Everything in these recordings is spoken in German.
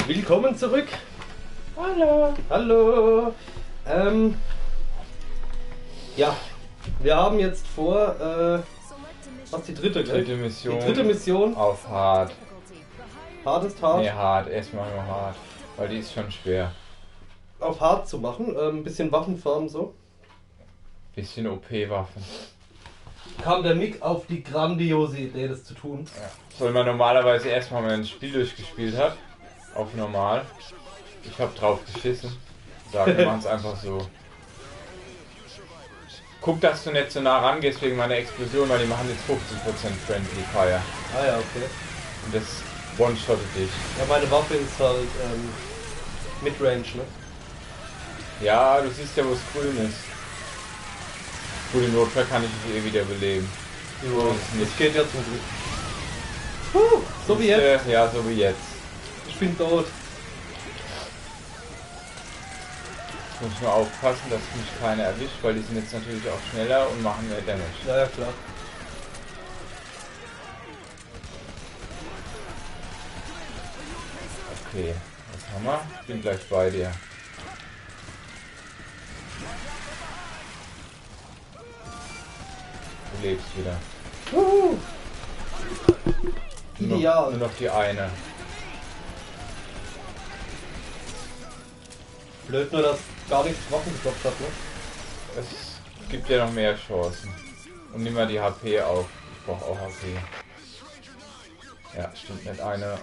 Willkommen zurück. Hallo. Hallo. Ja, wir haben jetzt vor, was die dritte, gell? Dritte Mission. Die dritte Mission. Auf hart. Hart ist hart. Nee, hart. Erstmal nur hart. Weil die ist schon schwer. Auf hart zu machen. Ein bisschen Waffenfarm so. Bisschen OP-Waffen. Kam der Mick auf die grandiose Idee, das zu tun. Ja. Soll man normalerweise erstmal, wenn man ein Spiel durchgespielt hat, auf normal. Ich hab drauf geschissen. Sagen, wir machen es einfach so. Guck, dass du nicht so nah rangehst wegen meiner Explosion, weil die machen jetzt 50% Friendly Fire. Ah ja, okay. Und das one-shottet dich. Ja, meine Waffe ist halt Midrange, ne? Ja, du siehst ja, wo es grün ist. Gut, im Notfall kann ich dich eh wieder beleben. Ja, das das geht ja zum Glück. So wie jetzt. Ja, so wie jetzt. Ich bin tot. Ich muss nur aufpassen, dass mich keiner erwischt, weil die sind jetzt natürlich auch schneller und machen mehr Damage. Ja, ja, klar. Okay, was haben wir? Ich bin gleich bei dir. Du lebst wieder. Ideal. Nur noch die eine. Blöd nur, dass gar nichts Waffen geklopft hat, ne? Es gibt ja noch mehr Chancen. Und nimm mal die HP auf. Ich brauche auch HP. Ja, stimmt nicht eine.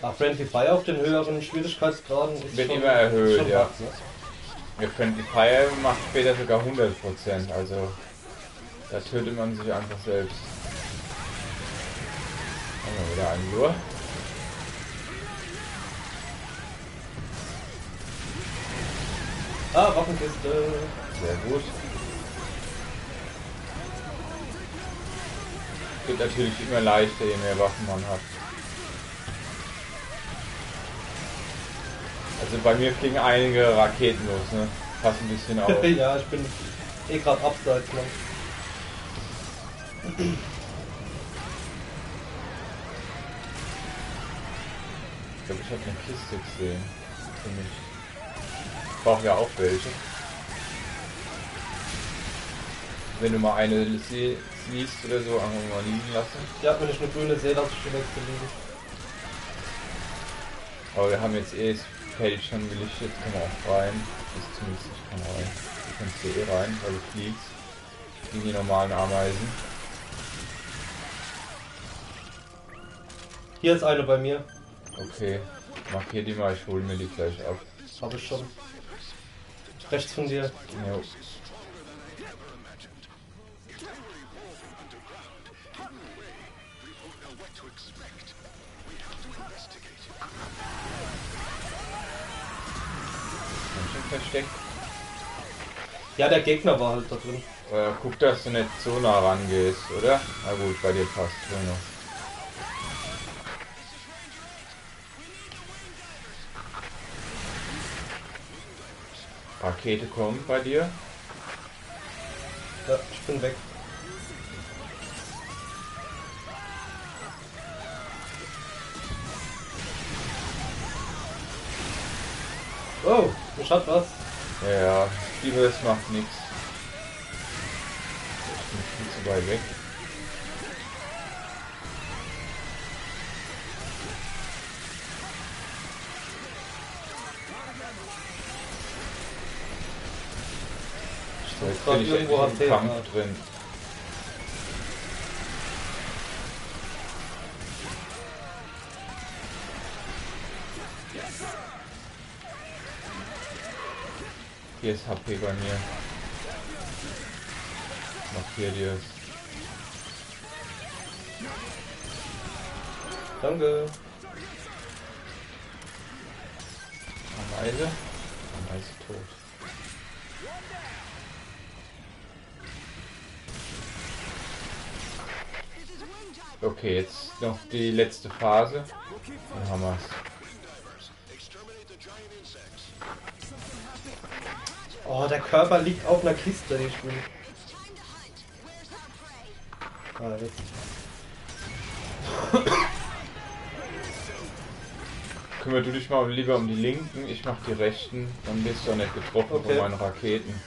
Ach, Friendly Fire auf den höheren Schwierigkeitsgraden ist Wird schon, immer erhöht, schon ja. hart, ne? Wir Friendly Fire macht später sogar 100%, also da tötet man sich einfach selbst. Haben wir wieder einen Lure. Ah, Waffenkiste. Sehr gut. Wird natürlich immer leichter, je mehr Waffen man hat. Also bei mir fliegen einige Raketen los, ne? Pass ein bisschen auf. Ja, ich bin eh gerade abseits, Mann. Ich glaube, ich habe eine Kiste gesehen. Für mich. Ich brauche ja auch welche. Wenn du mal eine siehst oder so, einfach mal liegen lassen. Ja, wenn ich eine grüne sehe, lasse ich die nächste liegen. Aber wir haben jetzt eh das Feld schon gelichtet, jetzt können wir auch rein. Ist zumindest ich kann rein. Du kannst hier eh rein, weil du fliegst. Gegen die normalen Ameisen. Hier ist eine bei mir. Okay, markier die mal, ich hole mir die gleich ab. Habe ich schon. Rechts von dir. Jo. Versteckt. Ja, der Gegner war halt da drin. Guck, dass du nicht so nah rangehst, oder? Na gut, bei dir passt wohl noch. Rakete kommt bei dir. Ja, ich bin weg. Oh, ich hat was. Ja, lieber das macht nichts. Ich bin viel zu weit weg. So, jetzt bin ich irgendwo endlich im HP Kampf drin. Hier ist HP bei mir. Markier dir es. Danke. Ameise. Ameise tot. Okay, jetzt noch die letzte Phase. Dann haben wir's. Oh, der Körper liegt auf einer Kiste, die ich will. Ah, jetzt. Kümmer du dich mal lieber um die linken, ich mach die rechten, dann wirst du auch nicht getroffen von meinen Raketen.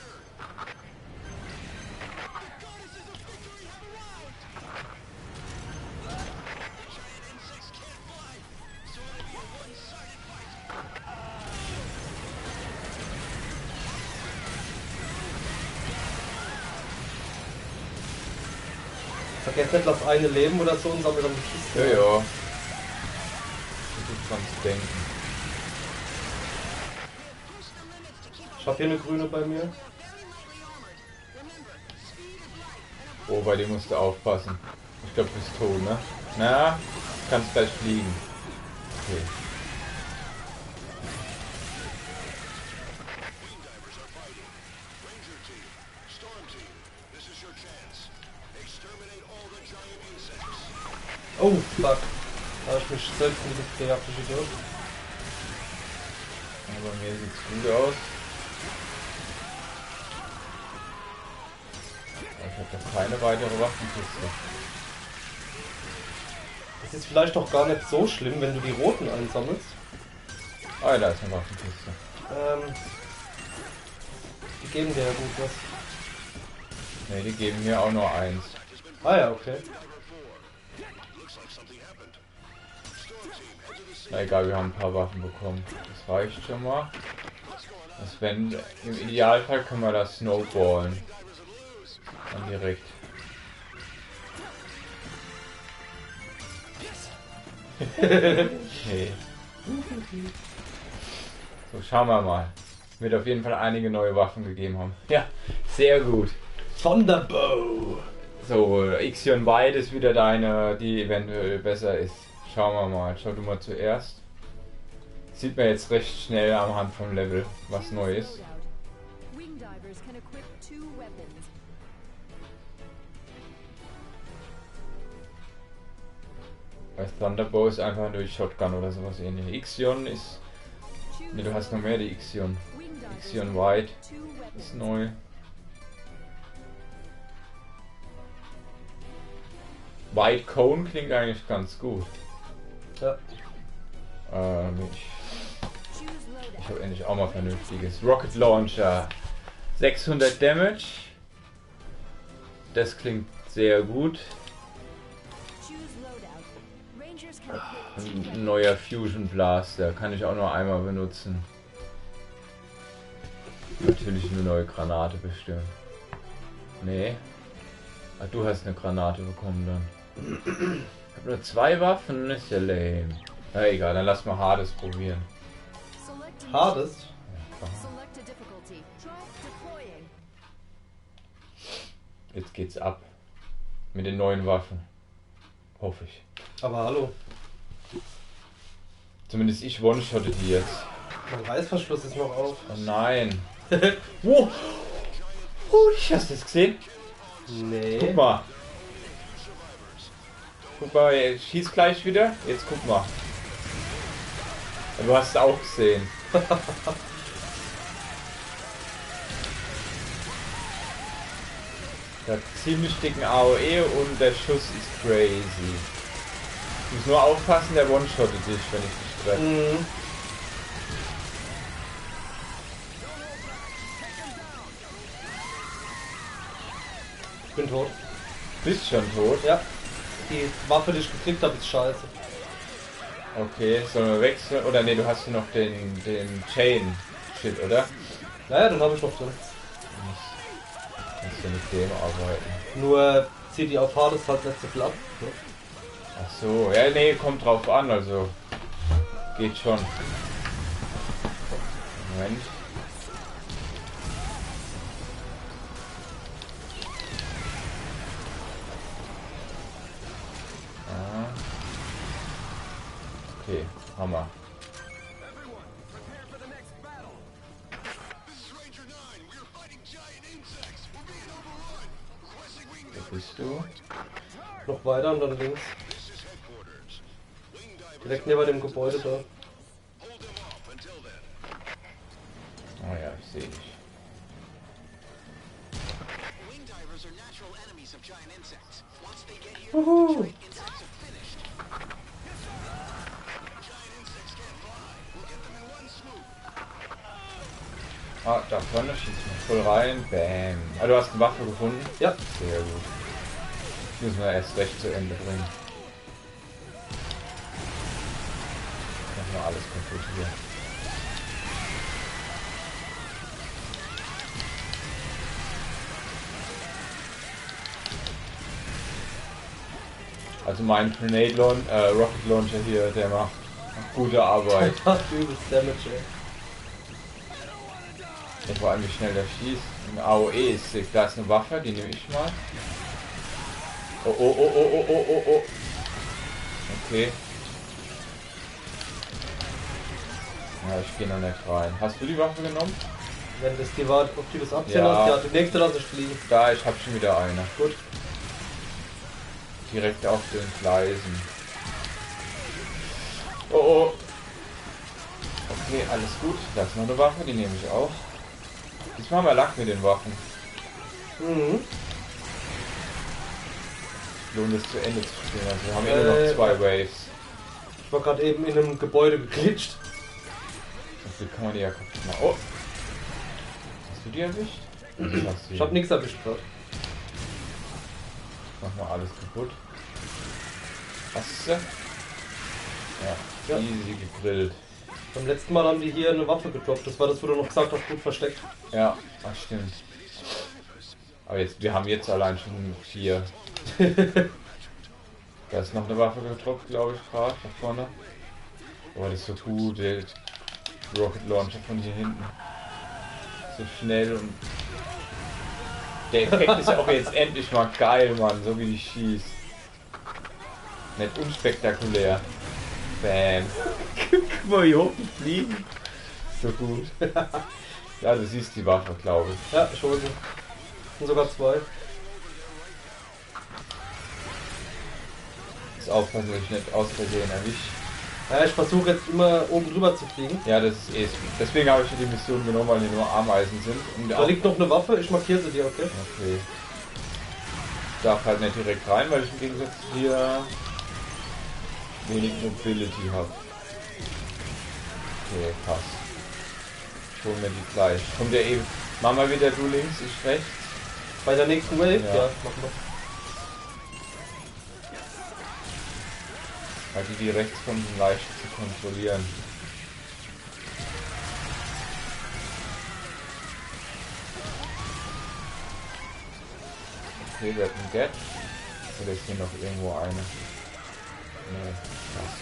Vergesst nicht, lass eine Leben oder so und sammelt dann die Kiste. Ja, ja. Dran zu denken. Ich hab hier eine grüne bei mir. Oh, bei dem musst du aufpassen. Ich glaube, du bist tot, ne? Na, kannst gleich fliegen. Okay. Oh, fuck. Da hab ich mich selbst in die Luft gejagt, ich Idiot. Ja, bei mir sieht's gut aus. Aber ich habe doch keine weitere Waffenkiste. Das ist vielleicht auch gar nicht so schlimm, wenn du die roten einsammelst. Ah, da ist eine Waffenkiste. Die geben dir ja gut was. Ne, die geben mir auch nur eins. Ah ja, okay. Na egal, wir haben ein paar Waffen bekommen. Das reicht schon mal. Das wenn, im Idealfall können wir das snowballen. Dann direkt. Okay. So, schauen wir mal. Wird auf jeden Fall einige neue Waffen gegeben haben. Ja, sehr gut. Thunderbow! So, Ixion White ist wieder deine, die eventuell besser ist. Schauen wir mal. Schau du mal zuerst. Sieht man jetzt recht schnell am Hand vom Level, was neu ist. Bei Thunderbow ist einfach nur die Shotgun oder sowas ähnlich. Ixion ist... Ne, du hast noch mehr die Ixion. Ixion White ist neu. White Cone klingt eigentlich ganz gut. Ja. Ich habe endlich auch mal vernünftiges. Rocket Launcher. 600 Damage. Das klingt sehr gut. Ein neuer Fusion Blaster. Kann ich auch nur einmal benutzen. Natürlich eine neue Granate bestimmt. Nee. Ah, du hast eine Granate bekommen dann. Ich habe nur 2 Waffen, ist ja lame. Na egal, dann lass mal Hades probieren. Hades? Ja, jetzt geht's ab. Mit den neuen Waffen. Hoffe ich. Aber hallo. Zumindest ich one-shotte die jetzt. Mein Reißverschluss ist noch auf. Oh nein. Wow. Hast du das gesehen? Nee. Guck mal. Guck mal, er schießt gleich wieder. Jetzt guck mal. Du hast es auch gesehen. Der hat ziemlich dicken AOE und der Schuss ist crazy. Du musst nur aufpassen, der one-shottet dich, wenn ich dich treffe. Mhm. Ich bin tot. Bist schon tot? Ja. Die Waffe, die ich gekriegt habe, ist scheiße. Okay, sollen wir wechseln? Oder ne, du hast hier noch den Chain-Shit, oder? Naja, den habe ich noch drin. Kannst du mit dem arbeiten? Nur zieht die auf Hades halt nicht so viel ab. Ne? Ach so, ja, nee, kommt drauf an, also geht schon. Moment. Ah. Okay, Hammer. Wo bist du? Noch weiter und dann links. Direkt neben dem Gebäude da. Oh ja, ich sehe dich. Uhu. Ah, da vorne schießt man voll rein. Bam. Ah, du hast eine Waffe gefunden? Ja. Sehr gut. Müssen wir erst recht zu Ende bringen. Machen wir alles kaputt hier. Also mein Rocket Launcher hier, der macht gute Arbeit. Das übelst Damage, ey. Und vor allem wie schnell der schießt. Ein AOE ist sick. Da ist eine Waffe, die nehme ich mal. Oh oh oh oh oh oh oh oh. Okay. Ja, ich gehe noch nicht rein. Hast du die Waffe genommen? Wenn das die war, ob du das abzählen Ja. hast, ja, die nächste lasse ich fliegen. Da, ich habe schon wieder eine. Gut. Direkt auf den Gleisen. Oh oh. Okay, alles gut. Da ist noch eine Waffe, die nehme ich auch. Diesmal haben wir Lack mit den Waffen. Mhm. Lohnt es zu Ende zu spielen. Also wir haben immer noch 2 Waves. Ich war gerade eben in einem Gebäude geglitscht. Dafür kann man die ja kaputt machen. Oh! Hast du die erwischt? Ich hab nichts erwischt gerade. Mach mal alles kaputt. Hast du? Ja, Ja. easy gegrillt. Beim letzten Mal haben die hier eine Waffe gedroppt. Das war das, wo du noch gesagt hast, gut versteckt. Ja, das stimmt. Aber jetzt, wir haben jetzt allein schon 4. Da ist noch eine Waffe gedroppt, glaube ich, gerade da vorne. Oh, das ist so gut, der Rocket Launcher von hier hinten. So schnell und der Effekt ist ja auch jetzt endlich mal geil, Mann, so wie die schießt. Nicht unspektakulär. Bam. Guck mal hier oben fliegen. So gut. Ja, du siehst die Waffe, glaube ich. Ja, ich hole sie. Und sogar 2. Ist aufpassen, dass ich nicht aus Versehen erwische. Ja, ich versuche jetzt immer oben drüber zu fliegen. Ja, das ist eh. Deswegen habe ich die Mission genommen, weil hier nur Ameisen sind. Und Da liegt noch eine Waffe, ich markiere sie dir, okay? Okay. Ich darf halt nicht direkt rein, weil ich im Gegensatz zu dir wenig Mobility habe. Okay, passt. Ich hol mir die gleich. Kommt der eben. Machen wir wieder du links, ich rechts. Bei der nächsten Wave? Ja. Machen wir. Weil die rechts kommen, leicht zu kontrollieren. Okay, wir hatten Get. Oder ist hier noch irgendwo eine? Nee, krass.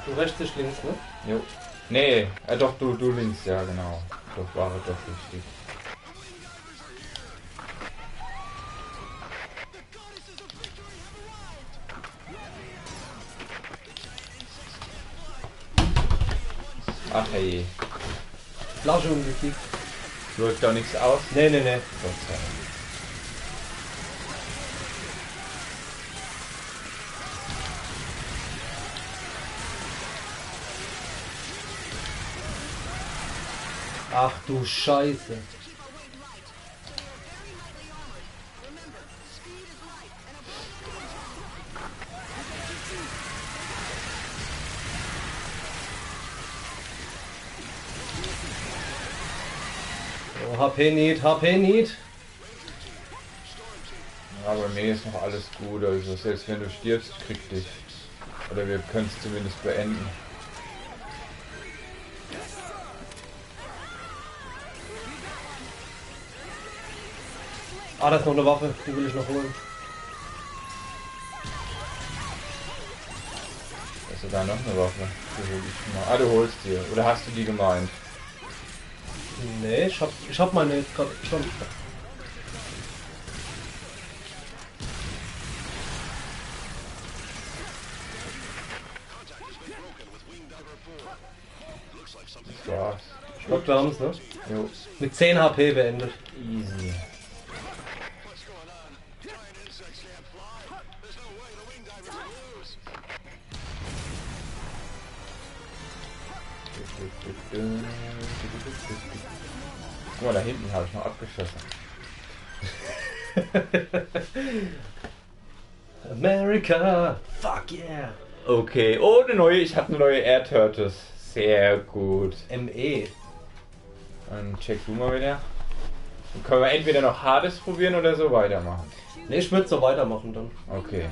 Du rechts, ich links, ne? Jo. Nee, doch, du links, ja genau. Doch, war doch richtig. Ach hey. Flasche umgekickt. Läuft doch nichts aus? Nee, nee, nee. Gott sei Dank. Ach du Scheiße. Oh, HP Need, HP Need. Ja, bei mir ist noch alles gut, also selbst wenn du stirbst, krieg dich. Oder wir können es zumindest beenden. Ah, da ist noch eine Waffe, die will ich noch holen. Da ist sogar noch eine Waffe. Die hol ich mal. Ah, du holst dir. Oder hast du die gemeint? Nee, ich hab meine jetzt gerade schon. Das war's. Ich glaub, wir haben's, ne? Jo. Mit 10 HP beendet. Easy. Guck mal, da hinten habe ich noch abgeschossen. America! Fuck yeah! Okay, oh, ich habe eine neue Air Turtles. Sehr gut. ME. Dann check du mal wieder. Dann können wir entweder noch Hades probieren oder so weitermachen. Ne, ich würde so weitermachen dann. Okay.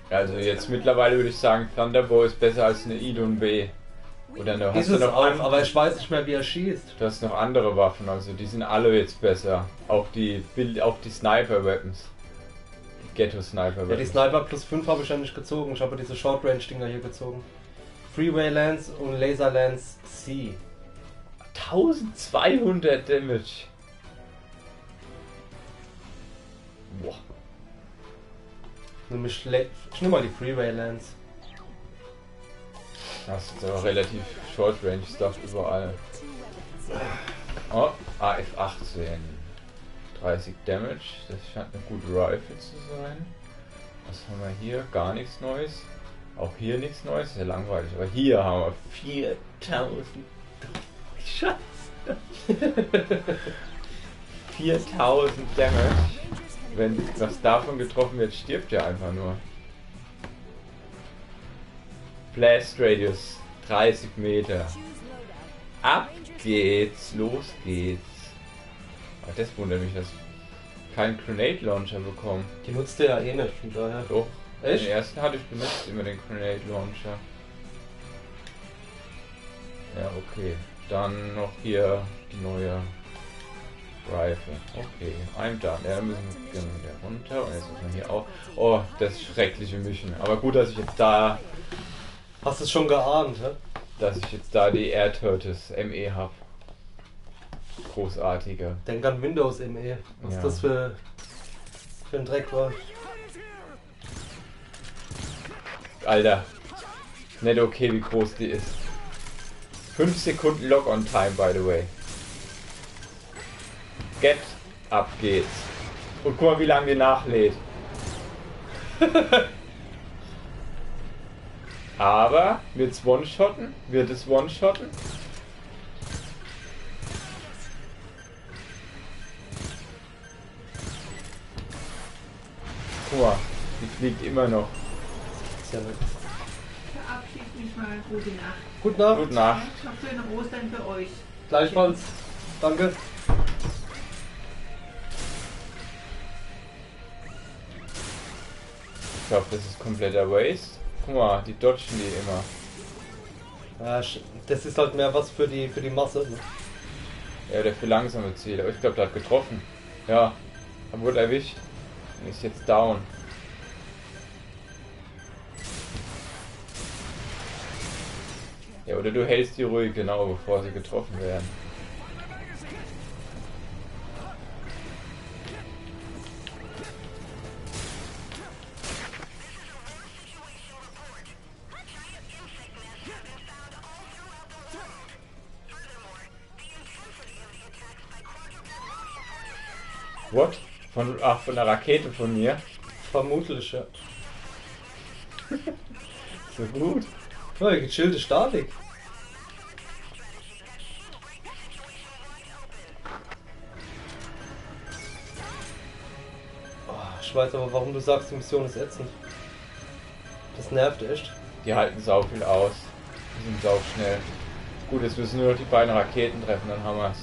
Also jetzt mittlerweile würde ich sagen, Thunderbolt ist besser als eine Idun B. Oder eine, Ist hast du es noch auch, aber ich weiß nicht mehr, wie er schießt. Du hast noch andere Waffen, also die sind alle jetzt besser. Auch die Sniper-Weapons. Die Ghetto-Sniper-Weapons. Ja, die Sniper plus 5 habe ich ja nicht gezogen. Ich habe diese Short-Range-Dinger hier gezogen. Freeway Lance und Laser Lance C. 1200 Damage. Boah. Ich nehme mal die Freeway Lance. Das ist aber relativ Short Range Stuff überall. Oh, AF-18. 30 Damage. Das scheint eine gute Rifle zu sein. Was haben wir hier? Gar nichts Neues. Auch hier nichts Neues. Ist ja langweilig. Aber hier haben wir 4000. Scheiße. 4000 Damage. Wenn was davon getroffen wird, stirbt er einfach nur. Blast Radius 30 Meter. Ab geht's, los geht's. Aber das wundert mich, dass ich keinen Grenade Launcher bekommen. Die nutzt ihr ja eh nicht, von daher. Doch. Echt? Den ersten hatte ich benutzt, immer den Grenade Launcher. Ja, okay. Dann noch hier die neue Rifle. Okay, I'm done. Ja, dann müssen wir wieder runter. Und jetzt müssen wir hier auch. Oh, das schreckliche Mischen. Aber gut, dass ich jetzt da. Hast du es schon geahnt, hä? Dass ich jetzt da die Air Turtles ME habe. Großartiger. Denk an Windows ME. Was Ja. das für ein Dreck war. Alter. Nicht okay, wie groß die ist. 5 Sekunden Lock-on-Time, by the way. Get, ab geht's. Und guck mal, wie lange die nachlädt. Aber, wird's One-Shotten? Wird es One-Shotten? Guck mal, die fliegt immer noch. Ist ja nicht. Verabschiede mich mal. Gute Nacht. Gute Nacht. Gute Nacht. Noch schöne Ostern für euch. Gleichfalls. Danke. Ich glaube, das ist kompletter Waste. Guck mal, die dodgen die immer. Ja, das ist halt mehr was für die Masse. Ne? Ja, der für langsame Ziele. Aber ich glaube, der hat getroffen. Ja, er wurde erwischt. Und ist jetzt down. Ja, oder du hältst die ruhig, genau, bevor sie getroffen werden. What? Von der Rakete von mir? Vermutlich, ja. So gut. Oh, gechillte Statik. Oh, ich weiß aber, warum du sagst, die Mission ist ätzend. Das nervt echt. Die halten sau viel aus. Die sind sau schnell. Gut, jetzt müssen nur noch die beiden Raketen treffen, dann haben wir's.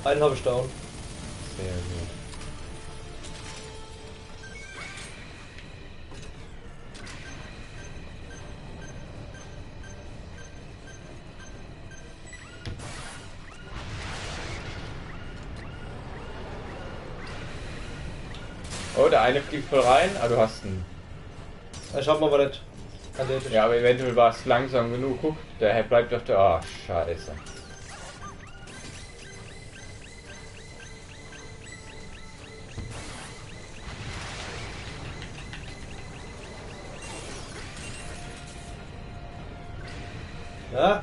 Einen habe ich down. Sehr gut. Oh, der eine fliegt voll rein. Ah, du hast einen. Ich hab aber nicht erledigt. Ja, aber eventuell war es langsam genug. Guck, der bleibt auf der... Ah, scheiße. Ja?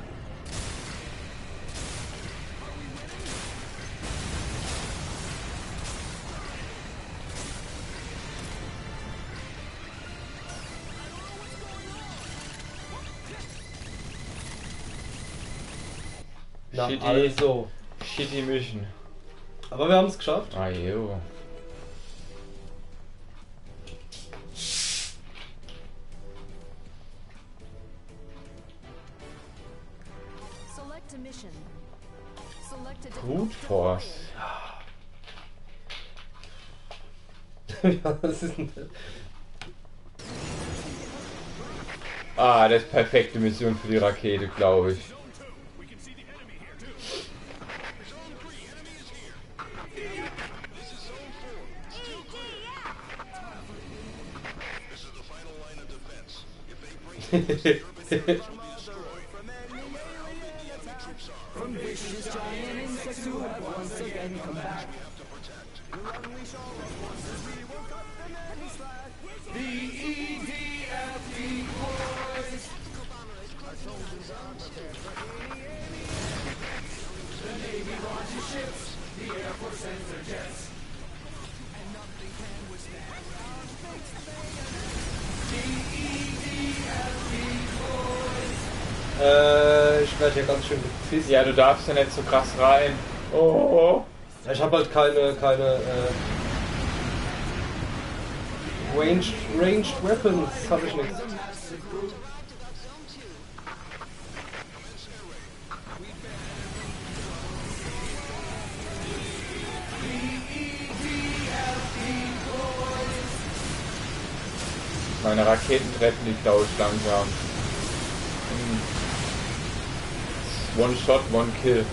Na, Shitty. also. Shitty Mission. Aber wir haben es geschafft. Ah, jo. Select a mission. Select a Brute Force. Ja, was ist denn das? Ah, das ist perfekte Mission für die Rakete, glaube ich. Ich werde hier ganz schön gefisst. Ja, du darfst ja nicht so krass rein. Oh. Ich habe halt keine Ranged Weapons, habe ich nichts. Meine Raketen treffen die, glaube ich, langsam. One shot, one kill.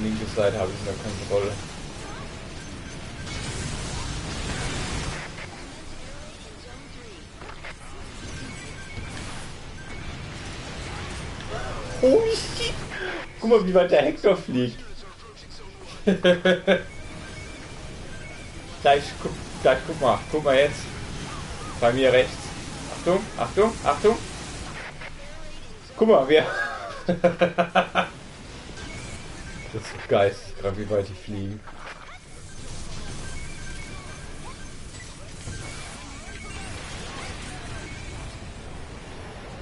Linke Seite habe ich in der Kontrolle. Oh shit! Guck mal, wie weit der Hector fliegt. gleich, guck mal jetzt. Bei mir rechts. Achtung, Achtung, Achtung. Guck mal, wer. Das ist so geisteskrank, wie weit die fliegen.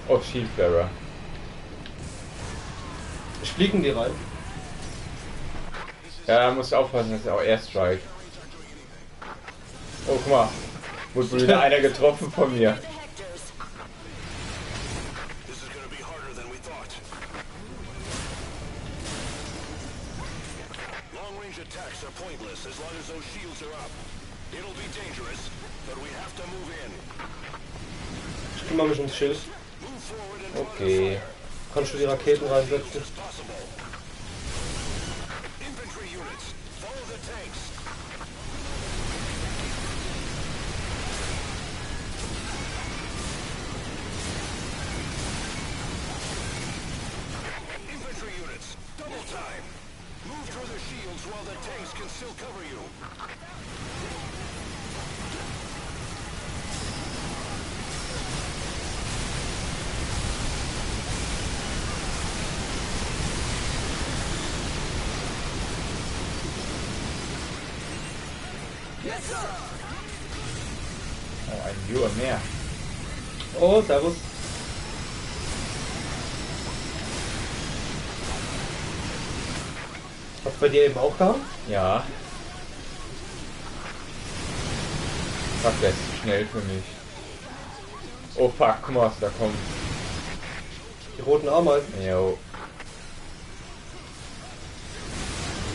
Oh, Shield-Bearer. Fliegen die rein? Ja, da musst du aufpassen, das ist auch Airstrike. Oh, guck mal. Wurde wieder einer getroffen von mir. Ich kümmere mich ums Schild. Okay. Kannst du die Raketen reinsetzen? Oh, ein Viewer mehr. Oh, servus. Hat's bei dir eben auch gehabt? Ja. Fuck, der ist zu schnell für mich. Oh fuck, guck mal, was da kommt. Die roten Ameisen. Jo.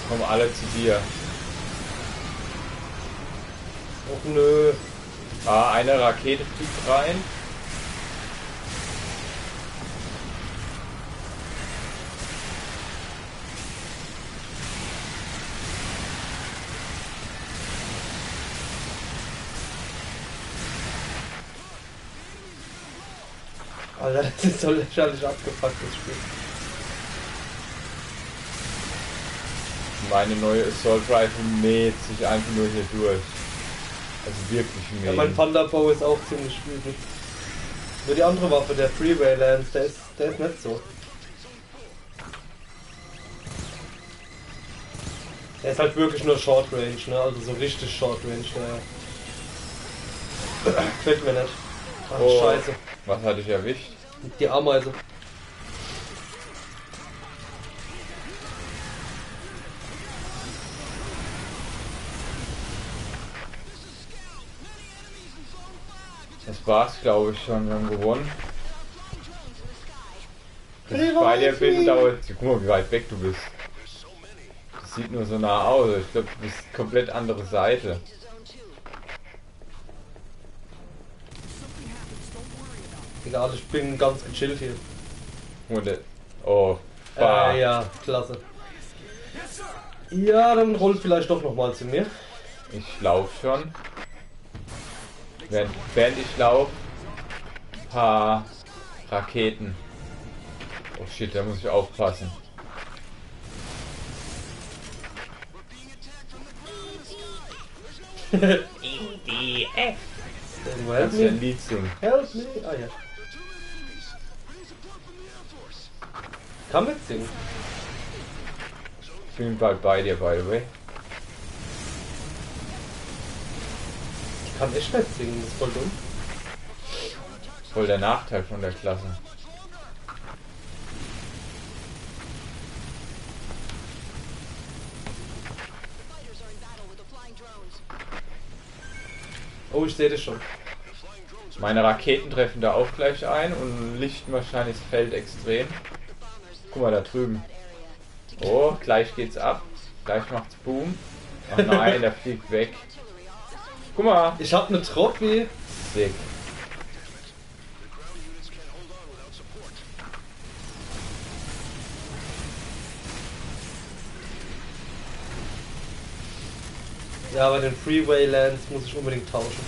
Kommen alle zu dir. Och nö. Ah, eine Rakete fliegt rein. Alter, das ist so lächerlich abgefuckt, das Spiel. Meine neue Assault Rifle mäht sich einfach nur hier durch. Also wirklich Ja, mähen. mein Thunderbow ist auch ziemlich wütend. Nur die andere Waffe, der Freeway Lance, der ist nicht so. Der ist halt wirklich nur Short Range, ne? Also so richtig Short Range, der gefällt mir nicht. Ach, Oh. scheiße. Was hatte ich erwischt? Die Ameise. Das war's, glaube ich, schon. Wir haben gewonnen. Bis ich bei dir bin, dauert. Guck mal, wie weit weg du bist. Das sieht nur so nah aus. Ich glaube, du bist komplett andere Seite. Egal, ich bin ganz gechillt hier. Oh, fuck. Ja, klasse. Ja, dann rollt vielleicht doch nochmal zu mir. Ich lauf schon. Während ich lauf, paar Raketen. Oh shit, da muss ich aufpassen. Irgendwo help Kannst du ein me. Lied singen? Help me. Ah ja. Kann mitsingen. Ich bin bald bei dir, by the way. Ich kann echt nicht singen, das ist voll dumm. Voll der Nachteil von der Klasse. Oh, ich sehe das schon. Meine Raketen treffen da auch gleich ein und lichten wahrscheinlich das Feld extrem. Guck mal da drüben. Oh, gleich geht's ab. Gleich macht's Boom. Ach nein, der fliegt weg. Guck mal. Ich hab ne Trophy. Sick. Ja, aber den Freeway Lance muss ich unbedingt tauschen.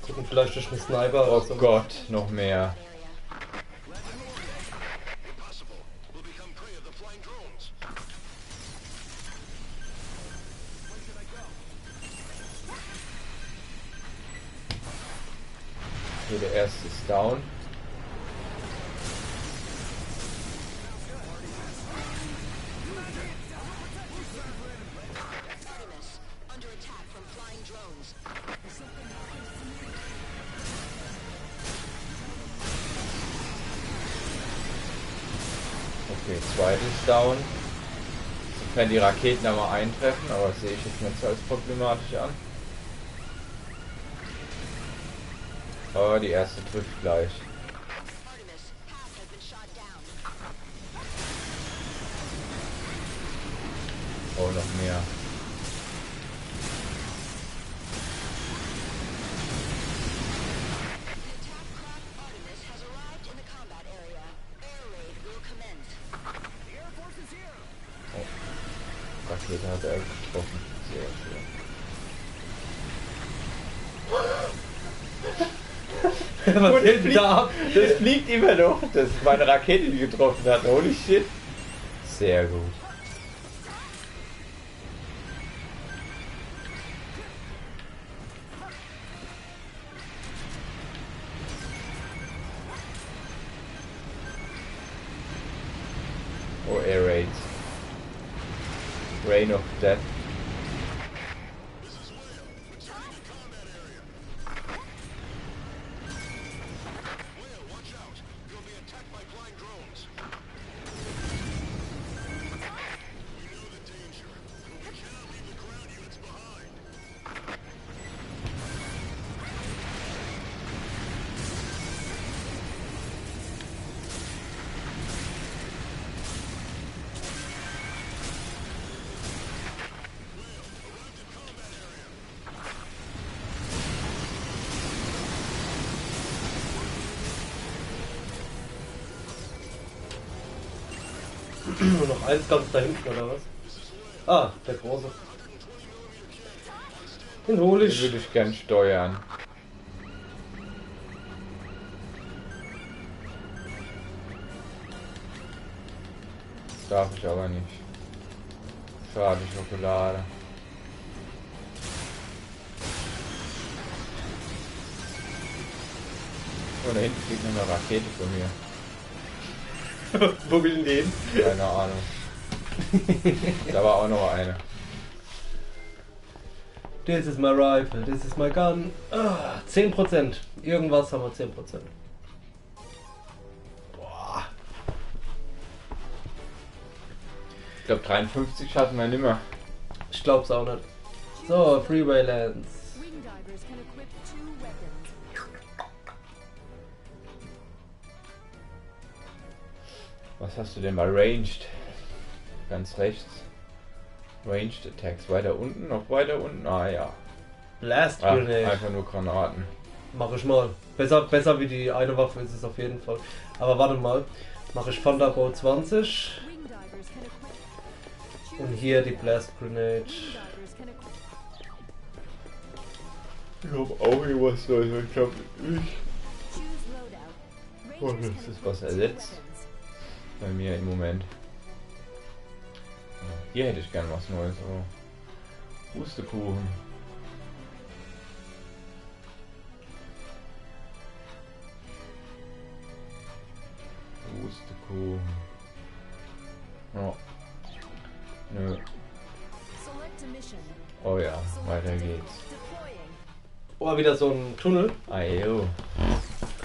Gucken vielleicht durch einen Sniper Oh oder so. Gott, noch mehr. Hier der erste ist down. Okay, zweites down. Sofern die Raketen aber eintreffen, aber das sehe ich jetzt nicht so als problematisch an. Aber die erste trifft gleich. Oh, noch mehr. Rakete hat er getroffen. Sehr schön. Was geht denn da ab? Das fliegt immer noch. Das ist meine Rakete, die getroffen hat. Holy shit. Sehr gut. Oh, Air Raid. Rain of Death. Nur noch eins ganz da hinten, oder was? Ah, der große. Den hole Den ich. würde ich gern steuern. Darf ich aber nicht. Schade, Schokolade. Oh, da hinten fliegt noch eine Rakete von mir. Wo will denn die hin? Keine Ahnung. Da war auch noch eine. This is my rifle, this is my gun. 10%. Irgendwas haben wir 10%. Boah. Ich glaube 53 schaffen wir nimmer. Ich glaub's auch nicht. So, Freeway Lands. Wing divers can equip 2 weapons. Was hast du denn bei Ranged? Ganz rechts. Ranged Attacks. Weiter unten? Noch weiter unten? Ah ja. Blast Ach, Grenade. einfach nur Granaten. Mach ich mal. Besser wie die eine Waffe ist es auf jeden Fall. Aber warte mal. Mache ich Thunderbolt 20. Wing divers can equip 2 Und hier die Blast Grenade. Wing divers can equip Ich hab auch irgendwas Neues. Ich glaube, choose loadout. Oh, Rangers das can ist was equip 2 ersetzt. weapons. bei mir im Moment. Hier hätte ich gern was Neues. Oh. Pustekuchen. Pustekuchen. Oh. Nö. Select a mission. Oh ja, Select weiter a geht's. deploying. Oh, wieder so ein Tunnel. Ayo.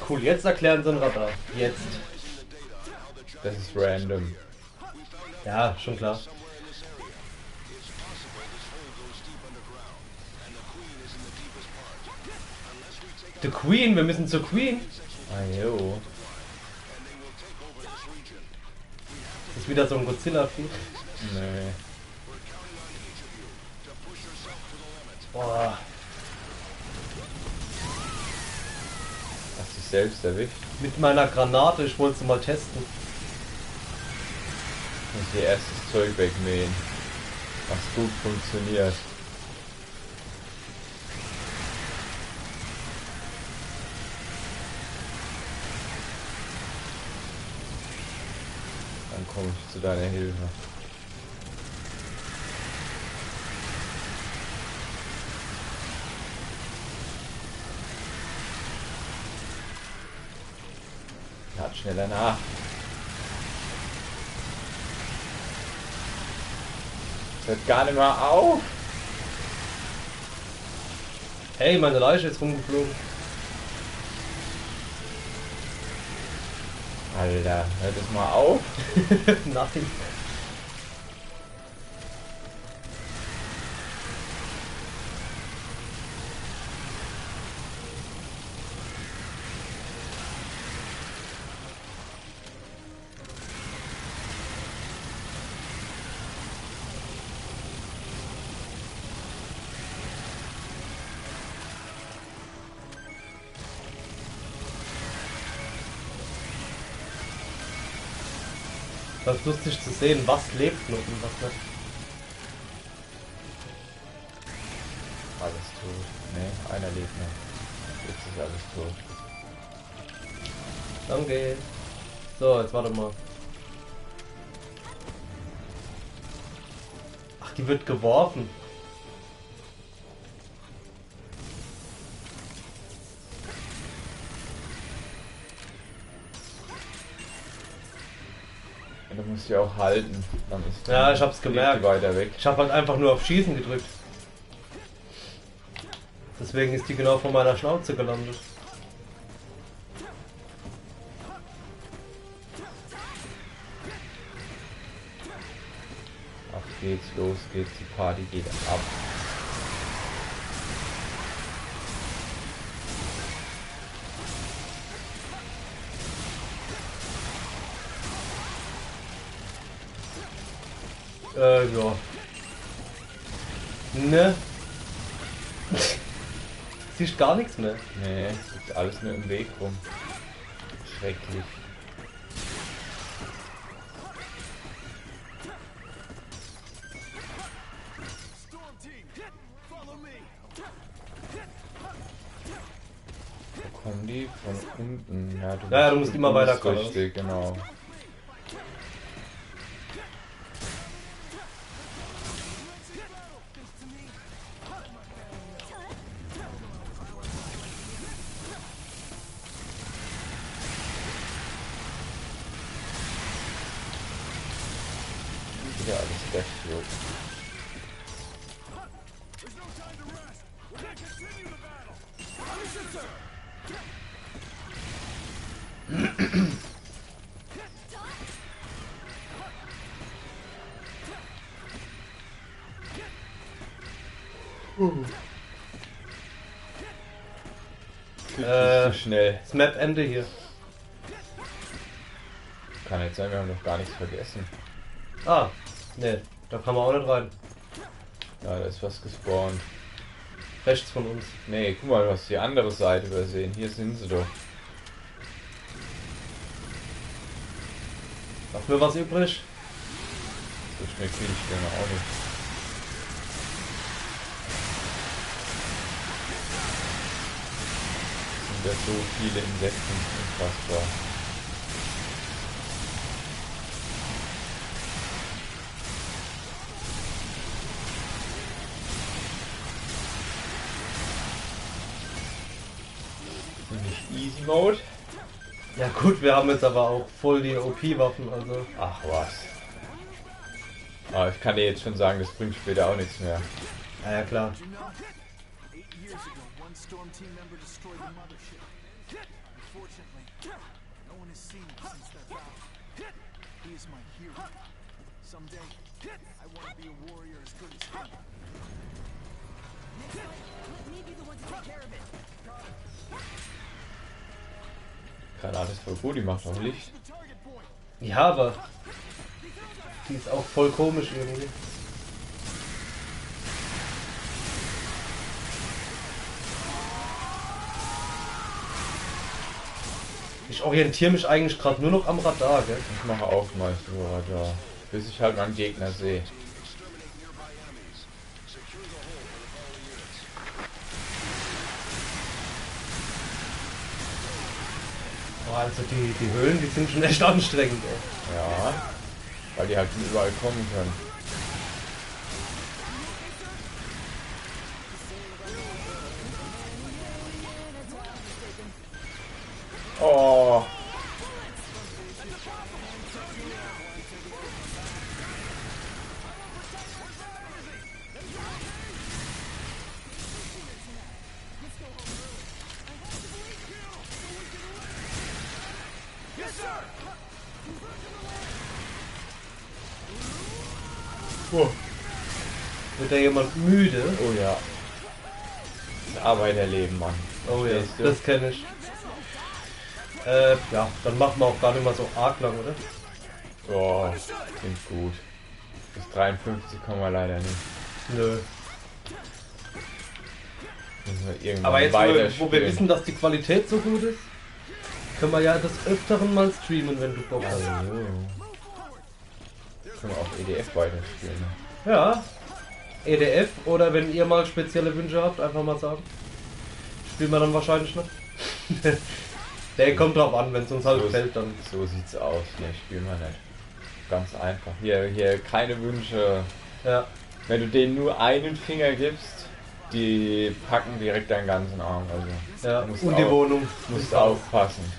Cool, jetzt erklären sie ein Radar. Jetzt. Das ist random. Ja, schon klar. The Queen, wir müssen zur Queen. Ayo. Das ist wieder so ein Godzilla-Vieh. Nee. Boah, Hast dich selbst erwischt? mit meiner Granate, ich wollte sie mal testen. Ich muss hier erst das Zeug wegmähen. Was gut funktioniert. Dann komme ich zu deiner Hilfe. Lad schneller nach. Hört gar nicht mehr auf. Hey, meine Leiche ist rumgeflogen. Alter, hört es mal auf. Nein. Das ist lustig zu sehen, was lebt noch und was nicht. Alles tot. Ne, einer lebt noch. Jetzt ist alles tot. Danke. So, jetzt warte mal. Ach, die wird geworfen. Du musst die auch halten. Dann ist Ja, ich hab's fliegt gemerkt. die weiter weg. Ich habe halt einfach nur auf Schießen gedrückt. Deswegen ist die genau vor meiner Schnauze gelandet. Auf geht's, los geht's, die Party geht ab. Ja. Ne? Siehst gar nichts mehr. Nee, ist alles nur im Weg rum. Schrecklich. wie von unten. Ja, Du musst immer weiter kommen. Richtig, genau. Ja, alles wegführt. Zu schnell. Das Map-Ende hier. Kann jetzt sein, wir haben noch gar nichts vergessen. Ah, ne, da kann man auch nicht rein. Ja, da ist was gespawnt. Rechts von uns. Nee, guck mal, du hast die andere Seite übersehen. Hier sind sie doch. Macht mir was übrig? So schnell kriege ich den auch nicht. Sind ja so viele Insekten, unfassbar. Nicht Easy Mode. Ja gut, wir haben jetzt aber auch voll die OP-Waffen, also. Ach was. Aber ich kann dir jetzt schon sagen, das bringt später auch nichts mehr. Ja klar. Did you know? 8 years ago, one storm team member destroyed the mothership. Unfortunately, no one has seen him since that battle. He is my hero. Someday, I want to be a warrior as good as him. Next fight, let me be the one to take care of it. Granate ist voll gut, die macht auch Licht. Ja, aber die ist auch voll komisch irgendwie. Ich orientiere mich eigentlich gerade nur noch am Radar, gell? Ich mache auch mal so Radar, bis ich halt meinen Gegner sehe. Oh, also die Höhlen, die sind schon echt anstrengend, ey. Ja, weil die halt von überall kommen können. Oh. Oh. Wird da jemand müde? Oh ja. Das Arbeiterleben, Mann. Oh ja, Verstehst du? das kenne ich. Ja, dann machen wir auch gar nicht mal so arg lang, oder? Oh, klingt gut. Bis 53 kommen wir leider nicht. Nö. Müssen wir irgendwann Aber jetzt, wo wir weiterspielen. wissen, dass die Qualität so gut ist, können wir ja des Öfteren mal streamen, wenn du Bock hast. Also, können wir auch EDF weiterspielen. Ne? Ja, EDF oder wenn ihr mal spezielle Wünsche habt, einfach mal sagen. Spielen wir dann wahrscheinlich nicht. Der kommt drauf an, wenn es uns halt So- gefällt, dann. So sieht's aus. Ne, spielen wir nicht. Ganz einfach. Hier keine Wünsche. Ja, Wenn du denen nur einen Finger gibst, die packen direkt deinen ganzen Arm. Also ja. du musst Und die auf- Wohnung. musst aufpassen.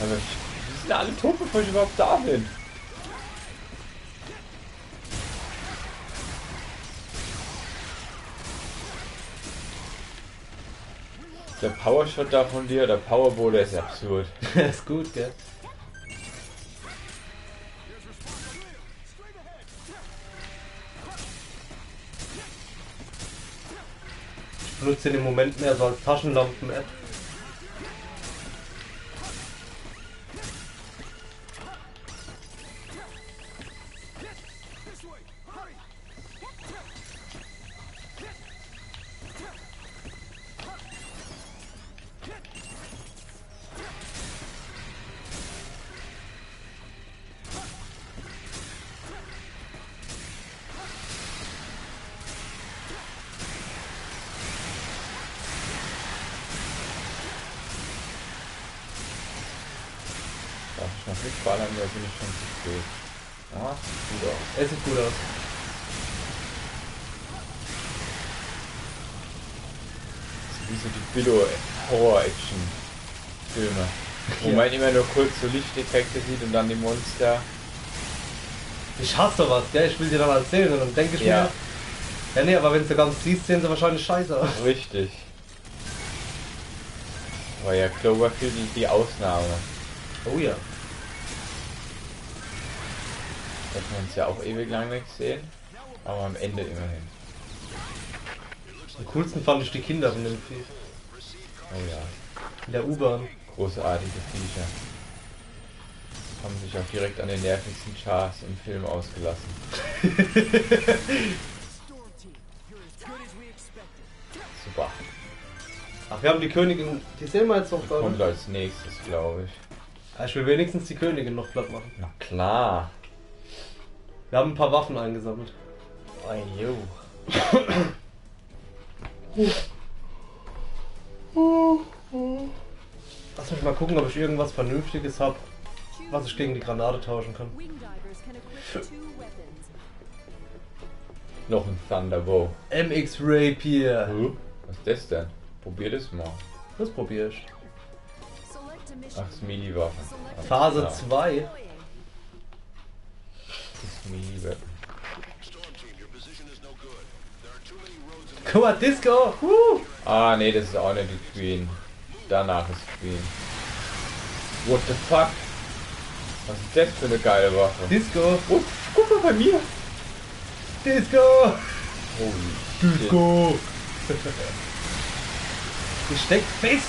Aber wie sind alle tot, bevor ich überhaupt da bin? Der Powershot da von dir, der Powerball, der ist absurd. Ist gut, gell? Ich benutze den im Moment mehr so als Taschenlampen-App. ich noch mitballern, da bin ich schon zu spät. Ah, sieht gut aus. Es sieht gut aus. Wie so die Billo-Horror-Action-Filme. Wo Ja. man immer nur kurz so Lichteffekte sieht und dann die Monster. Ich hasse sowas, gell? Ich will dir dann erzählen und dann denke ich Ja. mir, ja nee, aber wenn du ganz siehst, sehen sie wahrscheinlich scheiße aus. Richtig. War ja Cloverfield die Ausnahme. Oh ja. Da hat man uns ja auch ewig lang nicht gesehen. Aber am Ende immerhin. Am coolsten fand ich die Kinder von dem Vieh. Oh ja. In der U-Bahn. Großartige Viecher. Haben sich auch direkt an den nervigsten Chars im Film ausgelassen. Super. Ach, wir haben die Königin, die sehen wir jetzt noch da. Kommt Ne? als nächstes, glaube ich. Ah, ich will wenigstens die Königin noch platt machen. Na klar. Wir haben ein paar Waffen eingesammelt. Oh, jo. Lass mich mal gucken, ob ich irgendwas Vernünftiges habe, was ich gegen die Granate tauschen kann. Wing divers can equip 2 weapons. Noch ein Thunderbow. MX Rapier. Was ist das denn? Probier das mal. Das probiere ich. Select a mission. Ach, das ist Melee-Waffe. Select Phase Ja. 2. deploying. Das ist Melee-Waffe. Guck mal, Disco! Ah, nee, das ist auch nicht die Queen. Danach ist Queen. What the fuck? Was ist das für eine geile Waffe? Disco! Oh, guck mal bei mir! Disco! Holy shit. Disco! Die steckt fest!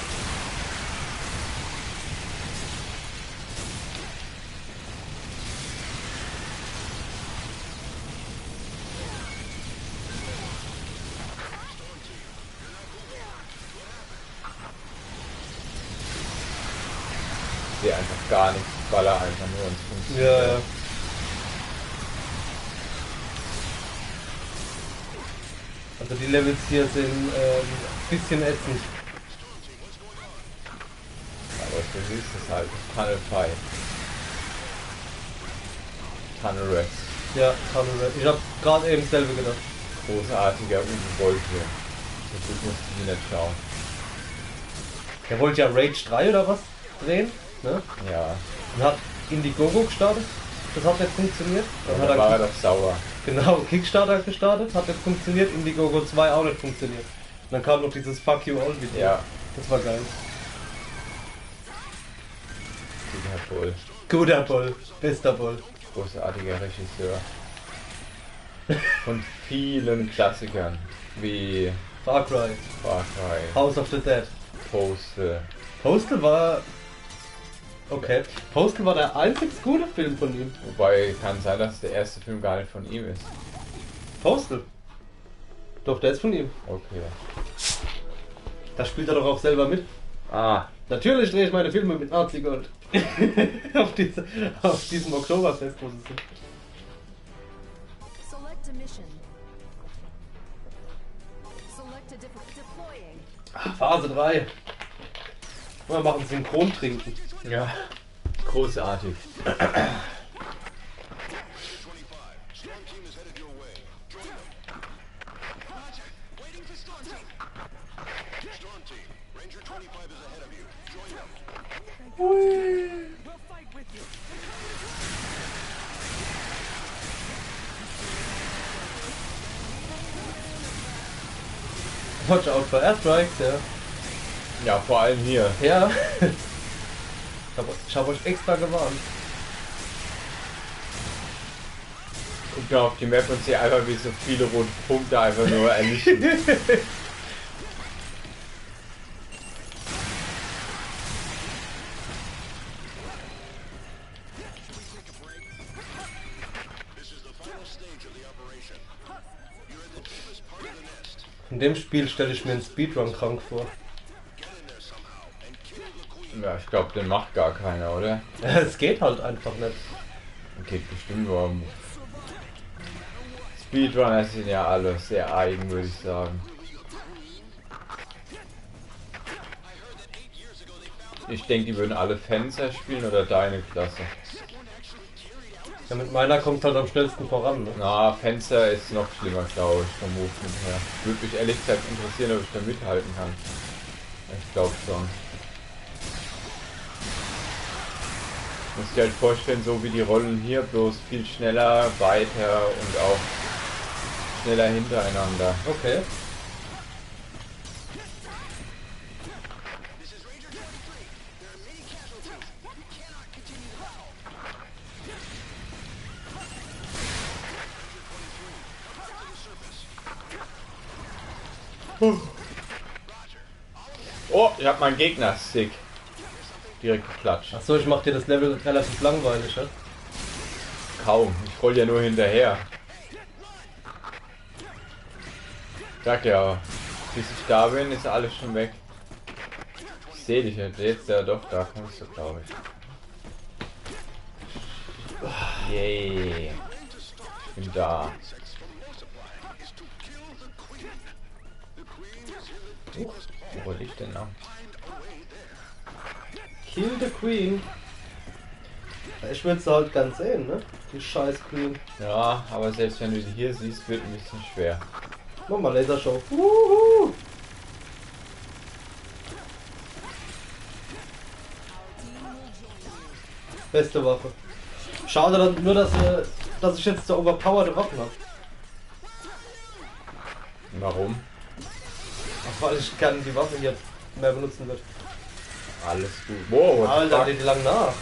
Ich sehe einfach gar nichts. Baller einfach nur und es funktioniert. Ja, ja. Also die Levels hier sind ein bisschen ätzend. Aber du siehst es halt. Tunnel Fight. Tunnel Rest. Ja, Tunnel Red. Ich hab gerade eben selber gedacht. Großartiger Uwe Boll-Film. So gut musste ich nicht schauen. Der wollte ja Rage 3 oder was drehen, ne? Ja. Und hat Indiegogo gestartet. Das hat nicht funktioniert. Dann Und hat dann war er er doch sauer. genau Kickstarter gestartet, hat nicht funktioniert. Indiegogo 2 auch nicht funktioniert. Und dann kam noch dieses Fuck You All Video. Ja. Das war geil. Guter Boll. Guter Boll. Bester Boll. Großartiger Regisseur. Von vielen Klassikern. Wie Far Cry. Far Cry, House of the Dead. Postal. Postal war... Okay. Postal war der einzig gute Film von ihm. Wobei kann sein, dass der erste Film gar nicht von ihm ist. Postal. Doch, der ist von ihm. Okay. Da spielt er doch auch selber mit. Ah, Natürlich drehe ich meine Filme mit Nazi-Gold. auf diesem Oktoberfest, wo sie sind. Select a mission. Select a deploying. Phase 3. Wir machen Synchron trinken. ja. Großartig. Watch out for airstrikes, ja. Ja, vor allem hier. Ja. Ich hab euch extra gewarnt. Guck mal auf die Map und sehe einfach, wie so viele rote Punkte einfach nur erlischen. In dem Spiel stelle ich mir einen Speedrun krank vor. Ja, ich glaube, den macht gar keiner, oder? Es geht halt einfach nicht. Geht bestimmt warum. Speedrunner sind ja alle sehr eigen, würde ich sagen. Ich denke, die würden alle Fencer spielen oder deine Klasse. Ja, mit meiner kommt halt am schnellsten voran, ne? Na, Fencer ist noch schlimmer, glaube ich, vom Movement her. Würde mich ehrlich gesagt interessieren, ob ich da mithalten kann. Ich glaube schon. Muss dir halt vorstellen, so wie die Rollen hier, bloß viel schneller, weiter und auch schneller hintereinander. Okay. Oh, ich hab meinen Gegner-Stick direkt geklatscht. Achso, ich mach dir das Level relativ langweilig, ja? Kaum, ich roll ja nur hinterher. Sag ja, bis ich da bin, ist alles schon weg. Ich sehe dich jetzt, ja doch, da kommst du, glaube ich. Yay. Ich bin da. Wo roll ich denn noch? Kill the Queen. Ja, ich würde es halt ganz sehen, ne? Die scheiß Queen. Ja, aber selbst wenn du sie hier siehst, wird ein bisschen schwer. Mach mal Lasershow. Wuhu. Beste Waffe. Schade dann nur, dass ich jetzt so overpowerte Waffen habe. Warum? Weil ich kann die Waffe jetzt mehr benutzen wird. Alles gut. Wow, what the Alter, fuck? die lang nach.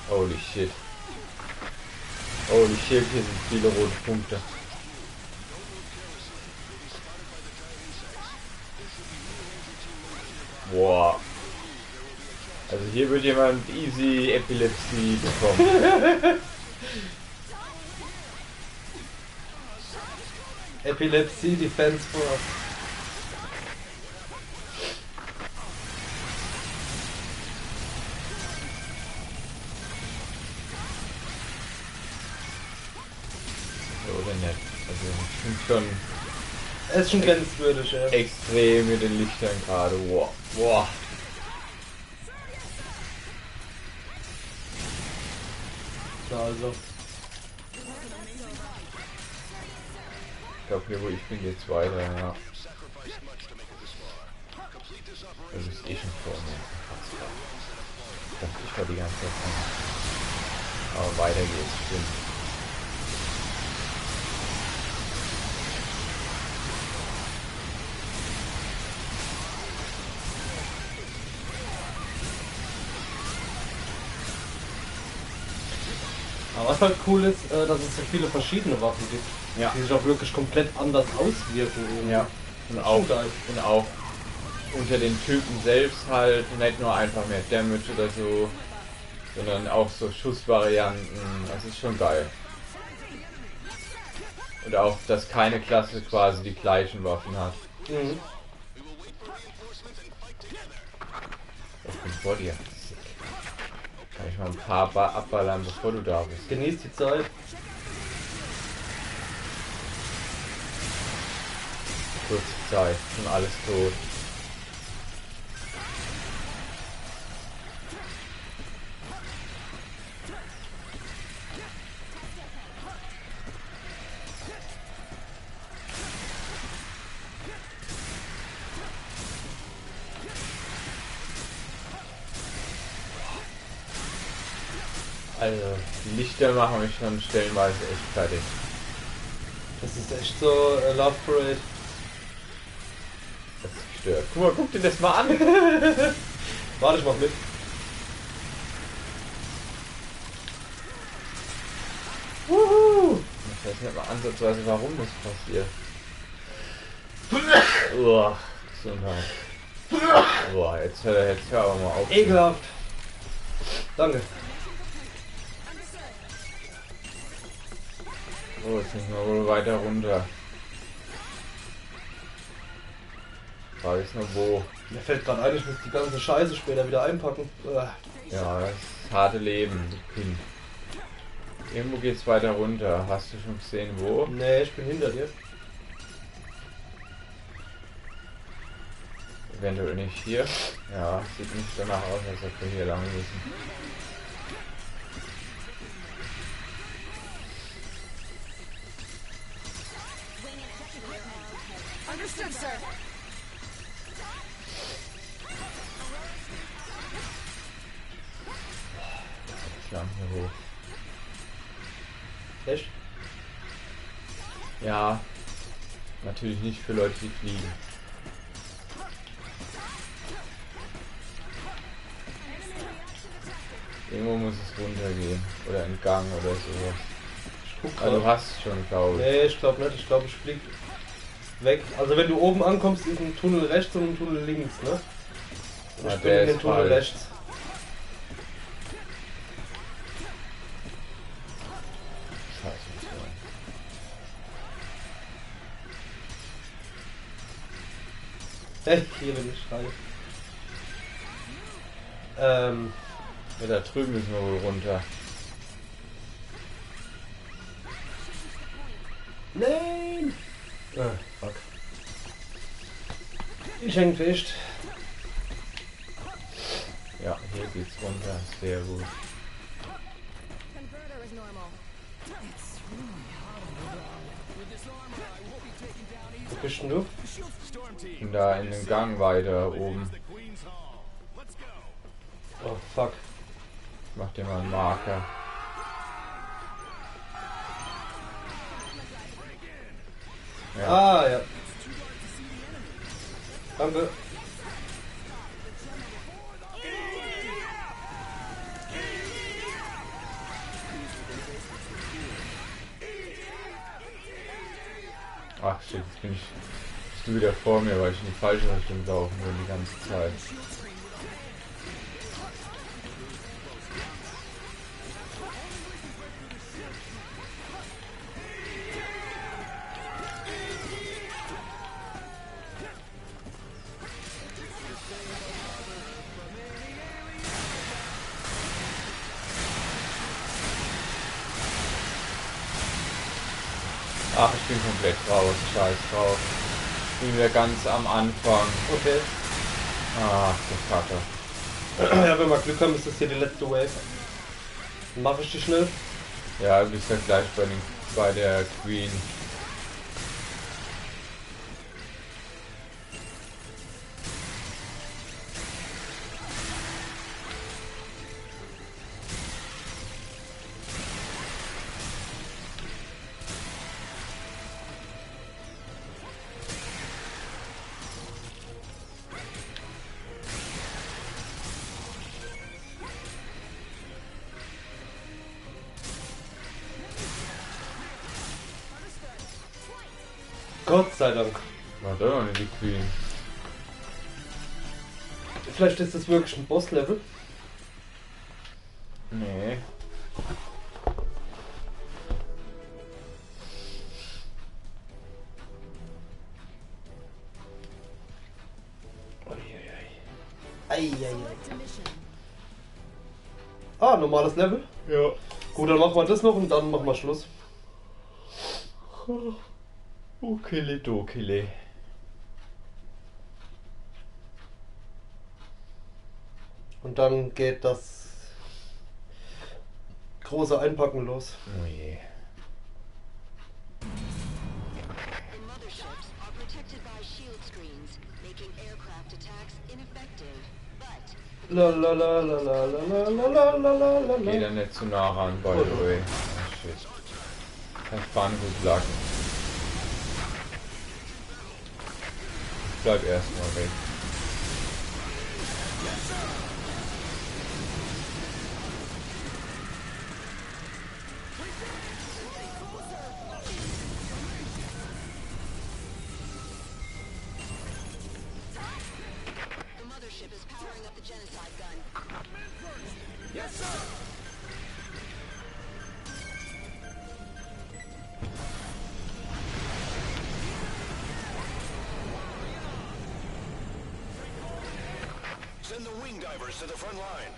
Holy shit. Holy shit, hier sind viele rote Punkte. Boah. Also hier wird jemand easy Epilepsie bekommen. Epilepsie Defense Force. Oder nicht. Also ich finde schon Es ist schon grenzwürdig, ja. extrem mit den Lichtern gerade. Wow. Wow. Na also. Ich glaube hier wo ich bin geht's weiter, ja. Das ist eh schon vor mir. Ich dachte, ich war die ganze Zeit dran. Aber weiter geht's, stimmt. Aber was halt cool ist, dass es so viele verschiedene Waffen gibt. Ja. Die sich auch wirklich komplett anders auswirken. irgendwie. Ja. Und Das ist auch, schon geil. und auch unter den Typen selbst halt nicht nur einfach mehr Damage oder so, sondern auch so Schussvarianten. Das ist schon geil. Und auch, dass keine Klasse quasi die gleichen Waffen hat. Mhm. Ich bin vor dir. Kann ich mal ein paar abballern, bevor du da bist. Genießt die Zeit. Kurze Zeit, schon alles tot. Also, die Lichter machen mich schon stellenweise echt fertig. Das ist echt so Love Parade. Das ist gestört. Guck mal, guck dir das mal an. Warte, ich mach mit. Wuhu! Ich weiß nicht mal ansatzweise, warum das passiert. Uah, Gesundheit. Boah, jetzt hör aber mal auf. Ekelhaft. Danke. Oh, jetzt müssen wir wohl weiter runter. Frage ist nur wo. Mir fällt gerade ein, ich muss die ganze Scheiße später wieder einpacken. Ja, das ist das harte Leben, du Kind. Irgendwo geht's weiter runter. Hast du schon gesehen, wo? Nee, ich bin hinter dir. Eventuell nicht hier. Ja, sieht nicht danach aus, als ob wir hier lang müssen. Understood, sir. Ich lang hier hoch. Echt? Ja, natürlich nicht für Leute, die fliegen. Irgendwo muss es runtergehen. Oder in Gang oder sowas. Ich guck Also du grad. hast schon, glaube ich. Nee, ich glaube nicht. Ich glaube, ich flieg weg. Also wenn du oben ankommst, ist ein Tunnel rechts und ein Tunnel links, ne? Und Ja, ich bin der in den ist Tunnel falsch. rechts. Scheiße. Hey, hier bin ich frei. Ja, da drüben müssen wir wohl runter. Nein! Ah, fuck. Ich häng fest. Ja, hier geht's runter. Sehr gut. Converter is normal. Wo bist denn du? Und da in den Gang weiter oben. Oh, fuck. Ich mach dir mal einen Marker. Ja. Ah, ja. Danke. Ach shit, jetzt bist du wieder vor mir, weil ich in die falsche Richtung laufen will die ganze Zeit. Ach, ich bin komplett raus, scheiß drauf. Ich bin wieder ganz am Anfang. Okay. Ach, du Kacke. Ja, wenn wir Glück haben, ist das hier die letzte Wave. Dann mach ich die schnell. Ja, du bist ja gleich bei der Queen. Gott sei Dank. War doch noch nicht die Queen. Vielleicht ist das wirklich ein Boss-Level. Nee. Eieiei. Select a mission. Ah, normales Level. Ja. Gut, dann machen wir das noch und dann machen wir Schluss. Okele dokele. Und dann geht das große Einpacken los. Oh je. The motherships are protected by shield screens, making aircraft attacks ineffective. But La la la la la la la la la la la Geh la. da nicht zu nah ran, by the way. Oh, shit. Kann fahren gut lacken. Bleib erstmal weg. the mothership is powering up the genocide gun. Send the wing divers to the front line.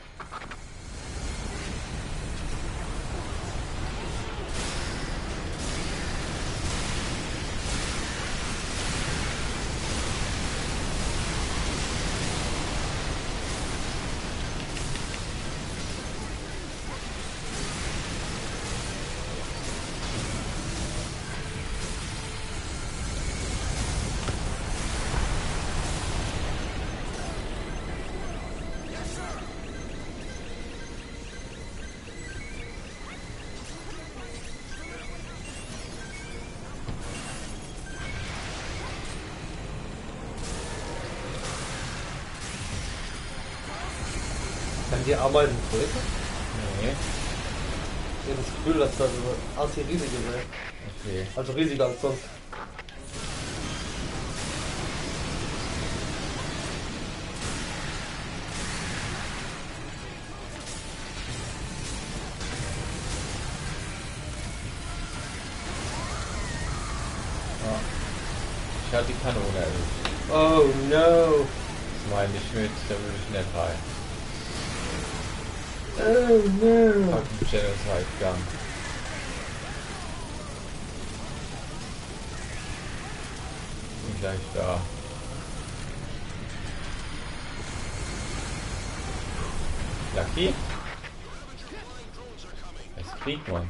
die Ameisen größer? Nee. Ich habe das Gefühl, dass das so arzi riesige wäre. Okay. Also riesiger als sonst. Ich hatte die Kanone erwischt. Oh no. Das meine ich mit, da will ich nicht rein. Oh no. Fucking Genocide Gun. Bin gleich da. Lucky? Es kriegt man.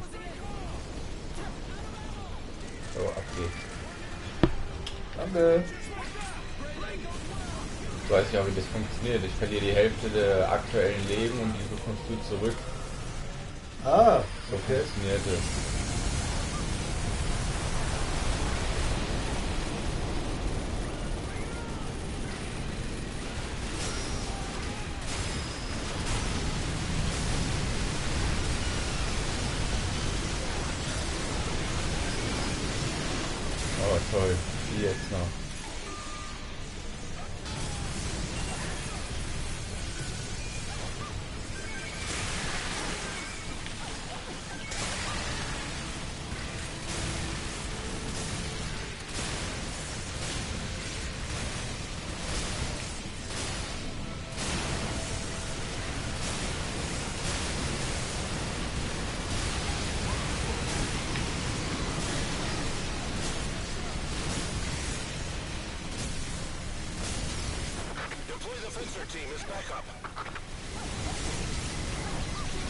So, ab geht's. Danke. Ich weiß nicht, wie das funktioniert. Ich verliere die Hälfte der aktuellen Leben und die bekommst du zurück. Ah, So okay. funktioniert es. Oh toll, die jetzt noch.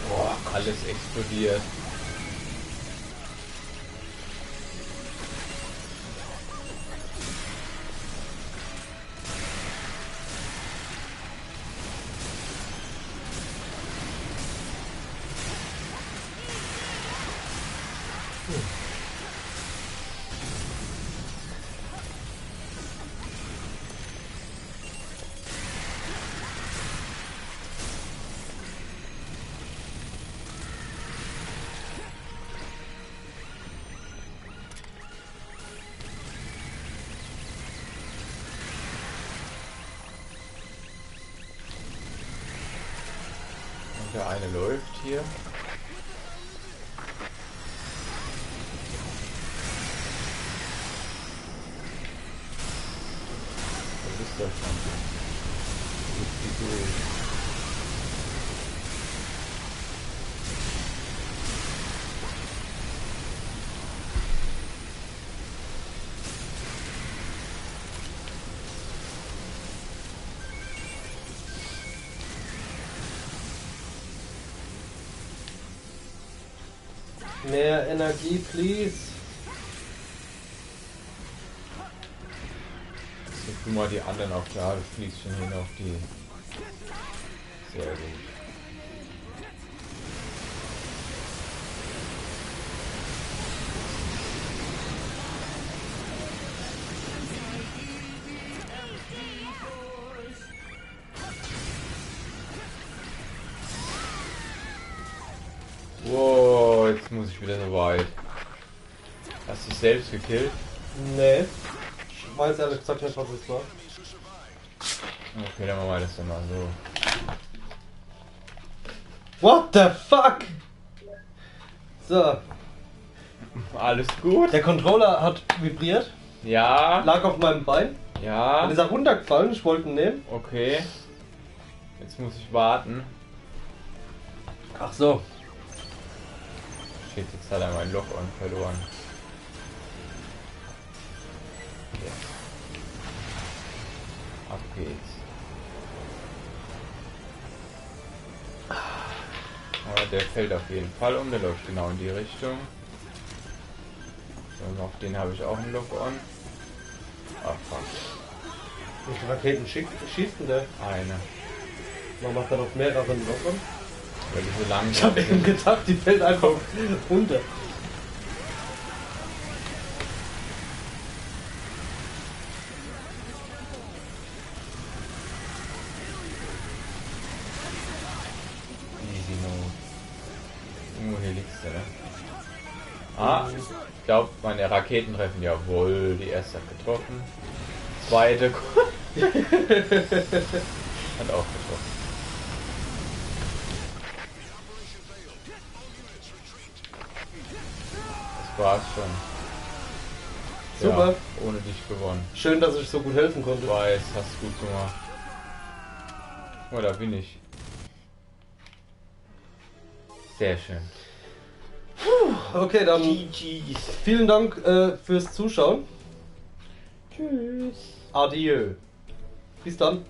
Boah, alles explodiert. Und der eine läuft hier. Was ist das schon? Die durch. Mehr Energie, please. So, tu mal die anderen auch klar, du fliegst schon hin auf die. Sehr gut. Wow, jetzt muss ich wieder so weit. Hast du dich selbst gekillt? Nee. Ich weiß ehrlich gesagt nicht, was es war. Okay, dann machen wir das dann mal so. What the fuck? So. Alles gut? Der Controller hat vibriert, Ja. lag auf meinem Bein. Dann Ja. ist er runtergefallen, ich wollte ihn nehmen. Okay. Jetzt muss ich warten. Ach so. Shit, jetzt hat er mein Lock-on verloren. Jetzt. Ab geht's. Aber der fällt auf jeden Fall um, der läuft genau in die Richtung. So, auf den habe ich auch einen Lock-on. Ach fuck. Wie viele Raketen schießt denn der? Eine. Man macht dann auf mehreren Lockern. Weil die so Ich langsam habe eben sind. gedacht, die fällt einfach runter. Irgendwo hier liegst du, ne? Ah, ich glaube, meine Raketen treffen. Jawohl, die erste hat getroffen. Zweite hat auch getroffen. Das war's schon. Super. Ja, ohne dich gewonnen. Schön, dass ich so gut helfen konnte. Ich weiß, hast du gut gemacht. Oh, da bin ich. Sehr schön. Okay, dann vielen Dank fürs Zuschauen. Tschüss. Adieu. Bis dann.